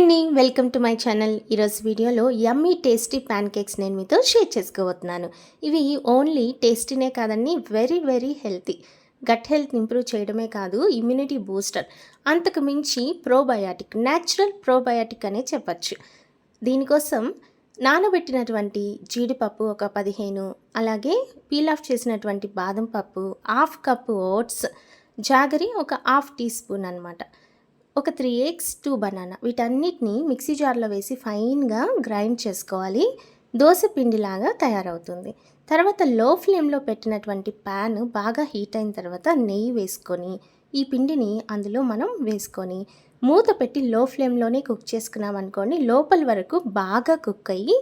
అండి, welcome to my channel. ఈరోజు వీడియోలో యమ్మీ టేస్టీ ప్యాన్ కేక్స్ నేను మీతో షేర్ చేసుకోబోతున్నాను. ఇవి ఓన్లీ టేస్టీనే కాదండి, very very healthy. Gut health improve చేయడమే కాదు, ఇమ్యూనిటీ బూస్టర్, అంతకు మించి ప్రోబయాటిక్, న్యాచురల్ ప్రోబయాటిక్ అనే చెప్పచ్చు. దీనికోసం నానబెట్టినటువంటి జీడిపప్పు ఒక 15, అలాగే పీల్ ఆఫ్ చేసినటువంటి బాదం పప్పు, హాఫ్ కప్పు ఓట్స్, జాగరి ఒక హాఫ్ టీ స్పూన్ అనమాట, ఒక 3 ఎగ్స్, 2 బనానా, వీటన్నిటిని మిక్సీ జార్లో వేసి ఫైన్గా గ్రైండ్ చేసుకోవాలి. దోశ పిండిలాగా తయారవుతుంది. తర్వాత లో ఫ్లేమ్లో పెట్టినటువంటి ప్యాన్ బాగా హీట్ అయిన తర్వాత నెయ్యి వేసుకొని ఈ పిండిని అందులో మనం వేసుకొని మూత పెట్టి లో ఫ్లేమ్లోనే కుక్ చేసుకున్నాం అనుకోండి, లోపల వరకు బాగా కుక్ అయ్యి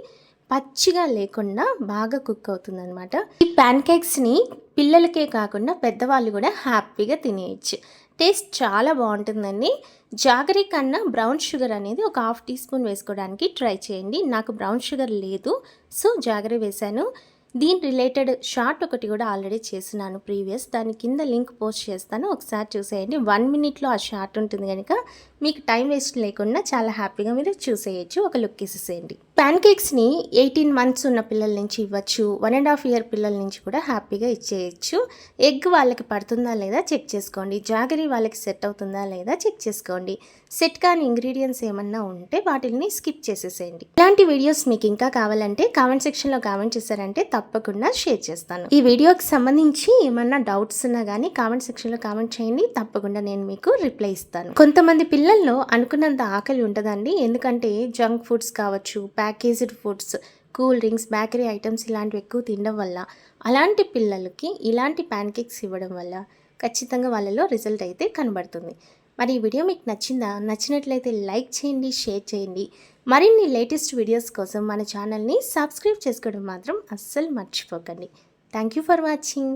పచ్చిగా లేకుండా బాగా కుక్ అవుతుందన్నమాట. ఈ ప్యాన్ కేక్స్ని పిల్లలకే కాకుండా పెద్దవాళ్ళు కూడా హ్యాపీగా తినేయచ్చు. టేస్ట్ చాలా బాగుంటుందండి. జాగరీ కన్నా బ్రౌన్ షుగర్ అనేది ఒక హాఫ్ టీ స్పూన్ వేసుకోవడానికి ట్రై చేయండి. నాకు బ్రౌన్ షుగర్ లేదు, సో జాగరీ వేశాను. దీని రిలేటెడ్ షార్ట్ ఒకటి కూడా ఆల్రెడీ చేసినాను ప్రీవియస్, దాని కింద లింక్ పోస్ట్ చేస్తాను, ఒకసారి చూసేయండి. 1 minute ఒక షార్ట్ ఉంటుంది కనుక మీకు టైం వేస్ట్ లేకుండా చాలా హ్యాపీగా మీరు చూసేయచ్చు, ఒక లుక్ ఇసేసేయండి. ప్యాన్ కేక్స్ని 18 months ఉన్న పిల్లల నుంచి ఇవ్వచ్చు, 1.5 year పిల్లల నుంచి కూడా హ్యాపీగా ఇచ్చేయచ్చు. ఎగ్ వాళ్ళకి పడుతుందా లేదా చెక్ చేసుకోండి, జాగరీ వాళ్ళకి సెట్ అవుతుందా లేదా చెక్ చేసుకోండి. సెట్ కాని ఇంగ్రీడియంట్స్ ఏమన్నా ఉంటే వాటిని స్కిప్ చేసేసేయండి. ఇలాంటి వీడియోస్ మీకు ఇంకా కావాలంటే కామెంట్ సెక్షన్లో కామెంట్ చేశారంటే తప్పకుండా షేర్ చేస్తాను. ఈ వీడియోకి సంబంధించి ఏమన్నా డౌట్స్ ఉన్నా కానీ కామెంట్ సెక్షన్లో కామెంట్ చేయండి, తప్పకుండా నేను మీకు రిప్లై ఇస్తాను. కొంతమంది పిల్లల్లో అనుకున్నంత ఆకలి ఉంటుందండి, ఎందుకంటే జంక్ ఫుడ్స్ కావచ్చు, packaged foods, cool drinks, bakery items ఇలాంటివి ఎక్కువ తినడం వల్ల, అలాంటి పిల్లలకి ఇలాంటి ప్యాన్ కేక్స్ ఇవ్వడం వల్ల ఖచ్చితంగా వాళ్ళలో రిజల్ట్ అయితే కనబడుతుంది. మరి ఈ వీడియో మీకు నచ్చిందా? నచ్చినట్లయితే లైక్ చేయండి, షేర్ చేయండి. మరిన్ని లేటెస్ట్ వీడియోస్ కోసం మన ఛానల్ని సబ్స్క్రైబ్ చేసుకోవడం మాత్రం అస్సలు మర్చిపోకండి. Thank you for watching.